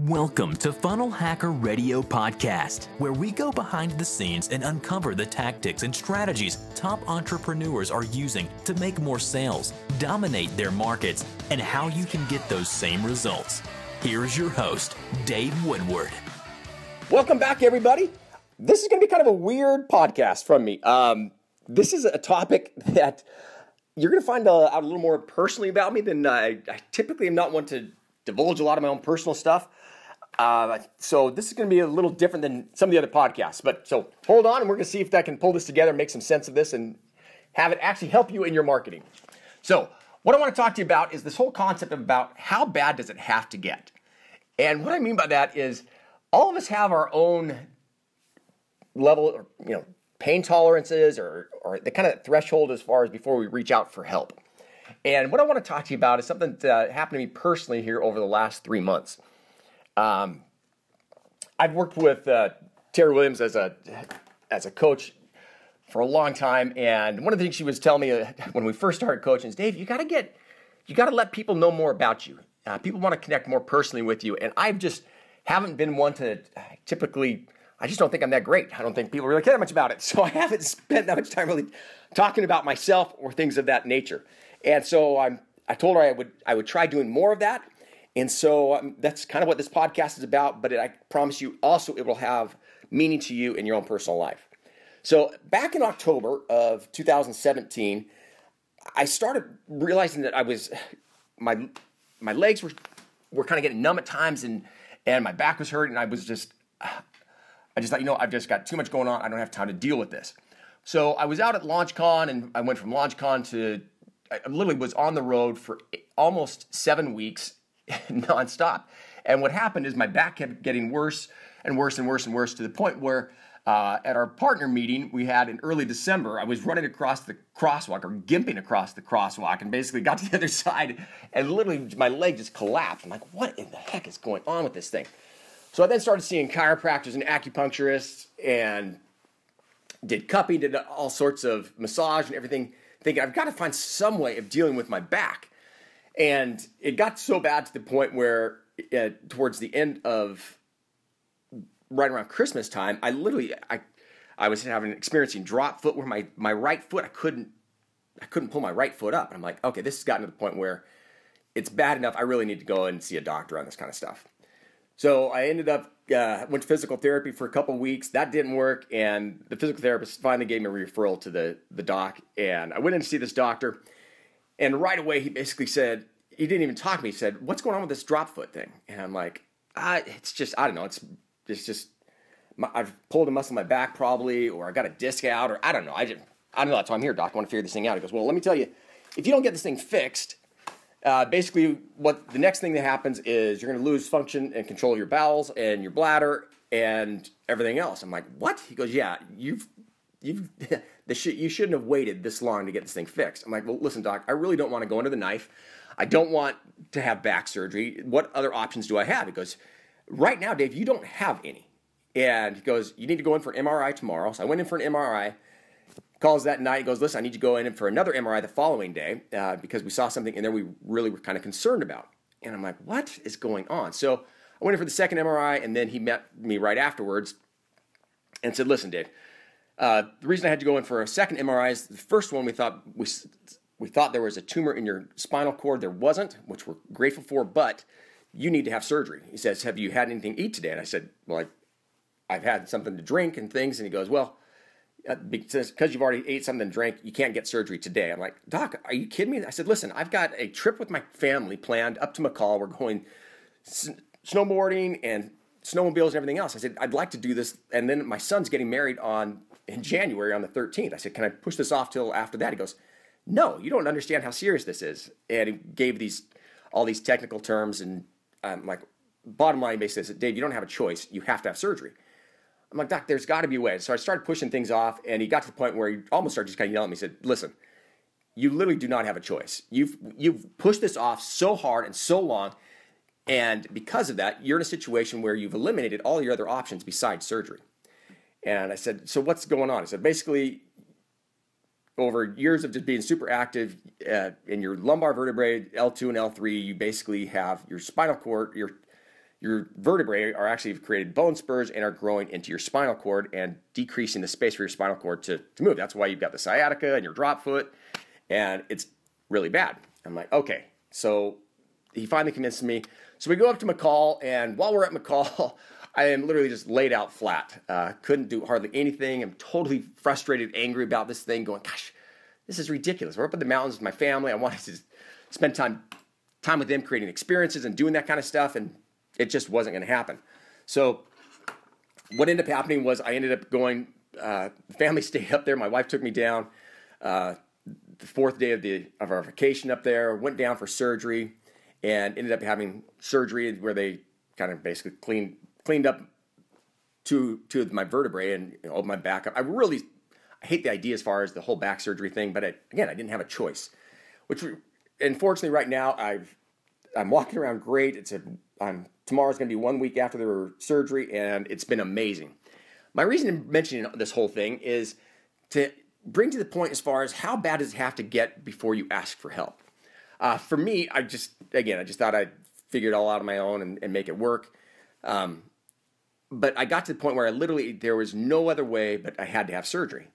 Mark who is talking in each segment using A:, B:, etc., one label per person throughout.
A: Welcome to Funnel Hacker Radio Podcast, where we go behind the scenes and uncover the tactics and strategies top entrepreneurs are using to make more sales, dominate their markets, and how you can get those same results. Here's your host, Dave Woodward.
B: Welcome back, everybody. This is going to be kind of a weird podcast from me. This is a topic that you're going to find out a little more personally about me than I typically am not one to divulge a lot of my own personal stuff. So this is going to be a little different than some of the other podcasts. But so hold on, and we're going to see if I can pull this together, make some sense of this, and have it actually help you in your marketing. So what I want to talk to you about is this whole concept about how bad does it have to get? And what I mean by that is all of us have our own level, pain tolerances or the kind of threshold as far as before we reach out for help. And what I want to talk to you about is something that happened to me personally here over the last 3 months. I've worked with Terry Williams as a coach for a long time, and one of the things she was telling me when we first started coaching is, Dave, you got to let people know more about you. People want to connect more personally with you, and I just haven't been one to typically. I just don't think I'm that great. I don't think people really care much about it, so I haven't spent that much time really talking about myself or things of that nature. And so I told her I would try doing more of that. And so that's kind of what this podcast is about, but I promise you also it will have meaning to you in your own personal life. So back in October of 2017, I started realizing that my legs were kind of getting numb at times and my back was hurting, and I just thought, I've just got too much going on. I don't have time to deal with this. So I was out at LaunchCon, and I went from LaunchCon to, I literally was on the road for almost 7 weeks nonstop. And what happened is my back kept getting worse and worse and worse and worse to the point where at our partner meeting we had in early December, I was running across the crosswalk or gimping across the crosswalk and basically got to the other side and literally my leg just collapsed. I'm like, what in the heck is going on with this thing? So I then started seeing chiropractors and acupuncturists and did cupping, did all sorts of massage and everything, thinking I've got to find some way of dealing with my back. And it got so bad to the point where towards the end of right around Christmas time, I was experiencing drop foot where my right foot, I couldn't pull my right foot up. And I'm like, okay, this has gotten to the point where it's bad enough. I really need to go and see a doctor on this kind of stuff. So I ended up, went to physical therapy for a couple of weeks. That didn't work. And the physical therapist finally gave me a referral to the doc. And I went in to see this doctor. And right away, he basically said, he didn't even talk to me. He said, what's going on with this drop foot thing? And I'm like, it's just, I don't know. It's just, I've pulled a muscle in my back probably, or I got a disc out, or I don't know. I don't know. That's why I'm here, doc. I want to figure this thing out. He goes, well, let me tell you, if you don't get this thing fixed, basically what the next thing that happens is you're going to lose function and control of your bowels and your bladder and everything else. I'm like, what? He goes, yeah, you shouldn't have waited this long to get this thing fixed. I'm like, well, listen, doc, I really don't want to go under the knife. I don't want to have back surgery. What other options do I have? He goes, right now, Dave, you don't have any. And he goes, you need to go in for an MRI tomorrow. So I went in for an MRI. Calls that night. He goes, listen, I need you to go in for another MRI the following day because we saw something in there we really were kind of concerned about. And I'm like, what is going on? So I went in for the second MRI, and then he met me right afterwards and said, listen, Dave, the reason I had to go in for a second MRI is the first one we thought there was a tumor in your spinal cord. There wasn't, which we're grateful for, but you need to have surgery. He says, have you had anything to eat today? And I said, well, I've had something to drink and things. And he goes, well, because you've already ate something and drank, you can't get surgery today. I'm like, doc, are you kidding me? I said, listen, I've got a trip with my family planned up to McCall. We're going snowboarding and snowmobiles and everything else. I said, I'd like to do this. And then my son's getting married in January on the 13th. I said, can I push this off till after that? He goes, no, you don't understand how serious this is. And he gave all these technical terms. And I'm like, bottom line, basically said, Dave, you don't have a choice. You have to have surgery. I'm like, doc, there's got to be a way. So I started pushing things off, and he got to the point where he almost started just kind of yelling at me. He said, listen, you literally do not have a choice. You've pushed this off so hard and so long, and because of that, you're in a situation where you've eliminated all your other options besides surgery. And I said, so what's going on? He said, basically, over years of just being super active in your lumbar vertebrae, L2 and L3, you basically have your spinal cord, your your vertebrae are actually have created bone spurs and are growing into your spinal cord and decreasing the space for your spinal cord to move. That's why you've got the sciatica and your drop foot, and it's really bad. I'm like, okay. So he finally convinced me. So we go up to McCall, and while we're at McCall, I am literally just laid out flat. Couldn't do hardly anything. I'm totally frustrated, angry about this thing, going, gosh, this is ridiculous. We're up in the mountains with my family. I wanted to spend time with them, creating experiences and doing that kind of stuff, and it just wasn't going to happen. So what ended up happening was I ended up going, the family stayed up there. My wife took me down the fourth day of our vacation up there, went down for surgery, and ended up having surgery where they kind of basically cleaned up two of my vertebrae and opened my back up. I hate the idea as far as the whole back surgery thing, but I didn't have a choice. Unfortunately, right now I'm walking around great. Tomorrow's going to be 1 week after the surgery, and it's been amazing. My reason in mentioning this whole thing is to bring to the point as far as how bad does it have to get before you ask for help. For me, I just thought I'd figure it all out on my own and make it work. But I got to the point where there was no other way but I had to have surgery.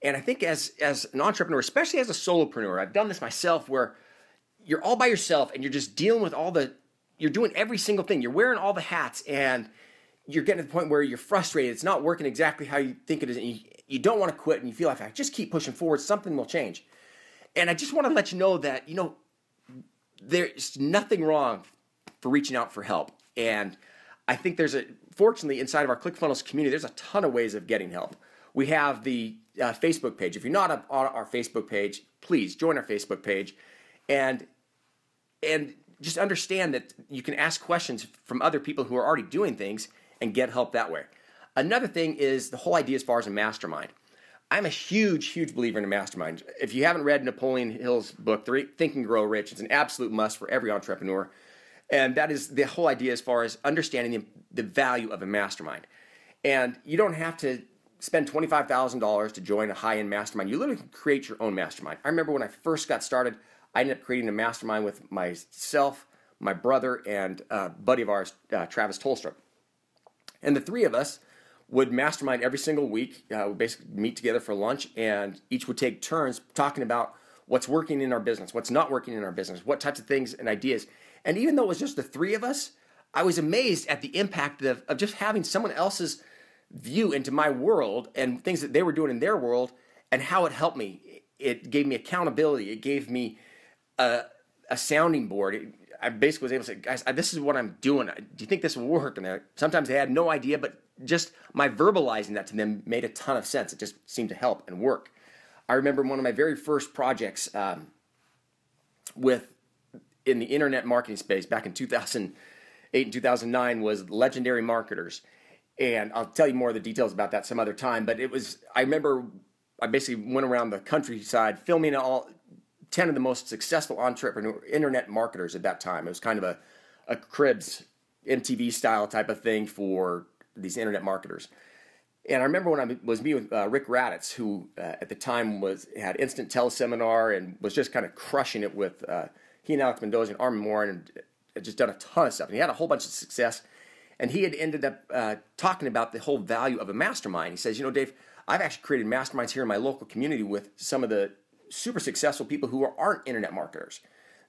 B: And I think as an entrepreneur, especially as a solopreneur, I've done this myself where you're all by yourself and you're just dealing with you're doing every single thing. You're wearing all the hats and you're getting to the point where you're frustrated. It's not working exactly how you think it is. And you don't want to quit and you feel like, if I just keep pushing forward, something will change. And I just want to let you know that, there's nothing wrong for reaching out for help. And I think fortunately, inside of our ClickFunnels community, there's a ton of ways of getting help. We have the Facebook page. If you're not on our Facebook page, please join our Facebook page and just understand that you can ask questions from other people who are already doing things and get help that way. Another thing is the whole idea as far as a mastermind. I'm a huge, huge believer in a mastermind. If you haven't read Napoleon Hill's book, Think and Grow Rich, it's an absolute must for every entrepreneur. And that is the whole idea as far as understanding the value of a mastermind. And you don't have to spend $25,000 to join a high-end mastermind. You literally can create your own mastermind. I remember when I first got started, I ended up creating a mastermind with myself, my brother, and a buddy of ours, Travis Tolstrup. And the three of us would mastermind every single week. We basically meet together for lunch, and each would take turns talking about what's working in our business, what's not working in our business, what types of things and ideas. And even though it was just the three of us, I was amazed at the impact of just having someone else's view into my world and things that they were doing in their world and how it helped me. It gave me accountability. It gave me a sounding board. I basically was able to say, guys, this is what I'm doing. Do you think this will work? And sometimes they had no idea, but just my verbalizing that to them made a ton of sense. It just seemed to help and work. I remember one of my very first projects in the internet marketing space back in 2008 and 2009 was Legendary Marketers. And I'll tell you more of the details about that some other time. But I remember I basically went around the countryside filming 10 of the most successful internet marketers at that time. It was kind of a Cribs MTV style type of thing for these internet marketers. And I remember when I was meeting with Rick Raditz, who at the time had Instant Teleseminar and was just kind of crushing it with he and Alex Mendoza and Armin Moore, and had just done a ton of stuff. And he had a whole bunch of success. And he had ended up talking about the whole value of a mastermind. He says, Dave, I've actually created masterminds here in my local community with some of the super successful people who aren't internet marketers.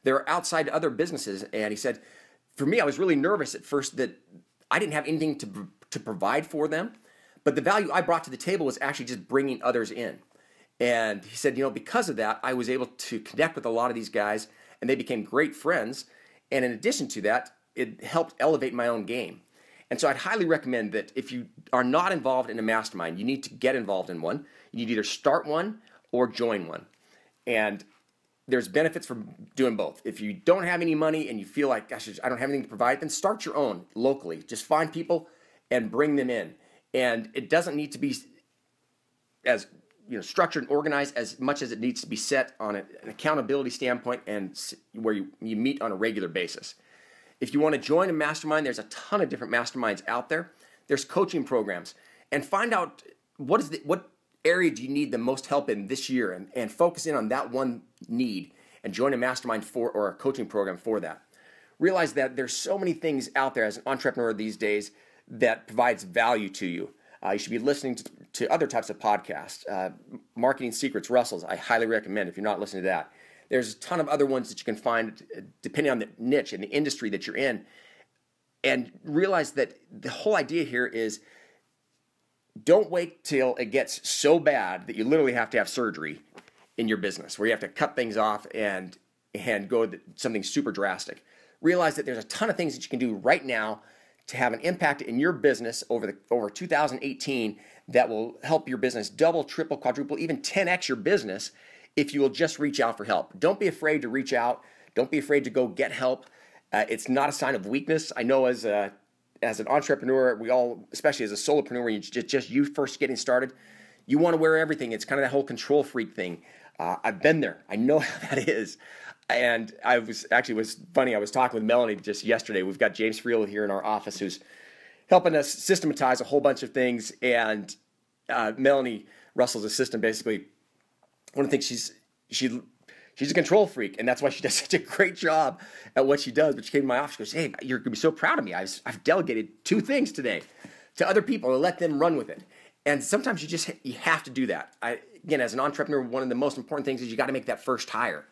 B: They're outside other businesses. And he said, for me, I was really nervous at first that I didn't have anything to provide for them. But the value I brought to the table was actually just bringing others in. And he said, because of that, I was able to connect with a lot of these guys, and they became great friends. And in addition to that, it helped elevate my own game. And so I'd highly recommend that if you are not involved in a mastermind, you need to get involved in one. You need to either start one or join one. And there's benefits for doing both. If you don't have any money and you feel like, gosh, I don't have anything to provide, then start your own locally. Just find people and bring them in. And it doesn't need to be as structured and organized as much as it needs to be set on an accountability standpoint and where you meet on a regular basis. If you want to join a mastermind, there's a ton of different masterminds out there. There's coaching programs. And find out what area do you need the most help in this year and focus in on that one need and join a mastermind or a coaching program for that. realize that there's so many things out there as an entrepreneur these days that provides value to you. You should be listening to other types of podcasts. Marketing Secrets, Russell's, I highly recommend if you're not listening to that. There's a ton of other ones that you can find depending on the niche and the industry that you're in. And realize that the whole idea here is don't wait till it gets so bad that you literally have to have surgery in your business, where you have to cut things off and go to something super drastic. Realize that there's a ton of things that you can do right now to have an impact in your business over 2018 that will help your business double, triple, quadruple, even 10x your business if you will just reach out for help. Don't be afraid to reach out. Don't be afraid to go get help. It's not a sign of weakness. I know as an entrepreneur, we all, especially as a solopreneur, you first getting started, you want to wear everything. It's kind of that whole control freak thing. I've been there. I know how that is. And it was funny. I was talking with Melanie just yesterday. We've got James Friel here in our office who's helping us systematize a whole bunch of things. And Melanie, Russell's assistant, basically, one of the things she's a control freak, and that's why she does such a great job at what she does. But she came to my office and goes, "Hey, you're going to be so proud of me. I've delegated 2 things today to other people and let them run with it." And sometimes you have to do that. Again, as an entrepreneur, one of the most important things is you got to make that first hire.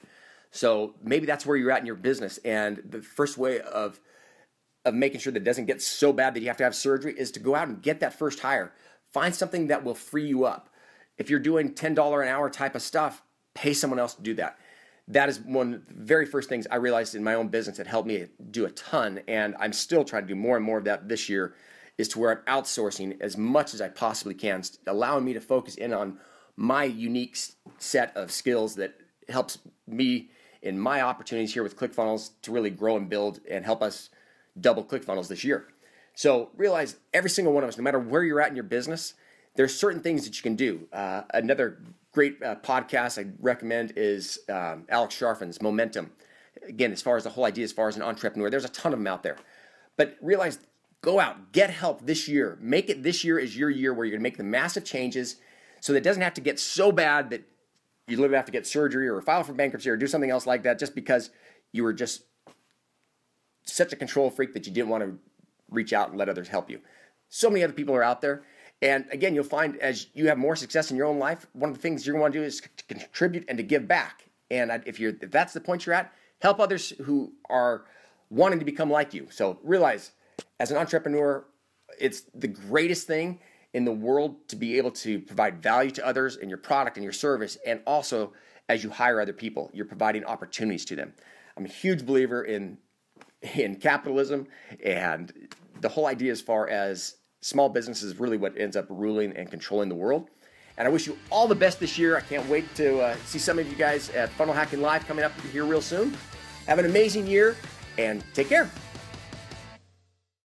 B: So maybe that's where you're at in your business. And the first way of making sure that it doesn't get so bad that you have to have surgery is to go out and get that first hire. Find something that will free you up. If you're doing $10 an hour type of stuff, pay someone else to do that. That is one of the very first things I realized in my own business that helped me do a ton. And I'm still trying to do more and more of that this year, is to where I'm outsourcing as much as I possibly can, allowing me to focus in on my unique set of skills that helps me in my opportunities here with ClickFunnels to really grow and build and help us double ClickFunnels this year. So realize every single one of us, no matter where you're at in your business, there's certain things that you can do. Another great podcast I recommend is Alex Sharfin's Momentum. Again, as far as the whole idea, as far as an entrepreneur, there's a ton of them out there. But realize, go out, get help this year. Make it this year is your year where you're going to make the massive changes so that it doesn't have to get so bad that you literally have to get surgery or file for bankruptcy or do something else like that just because you were just such a control freak that you didn't want to reach out and let others help you. So many other people are out there. And again, you'll find as you have more success in your own life, one of the things you're going to want to do is to contribute and to give back. And if that's the point you're at, help others who are wanting to become like you. So realize, as an entrepreneur, it's the greatest thing in the world to be able to provide value to others in your product and your service. And also, as you hire other people, you're providing opportunities to them. I'm a huge believer in capitalism, and the whole idea as far as small business is really what ends up ruling and controlling the world. And I wish you all the best this year. I can't wait to see some of you guys at Funnel Hacking Live coming up here real soon. Have an amazing year, and take care.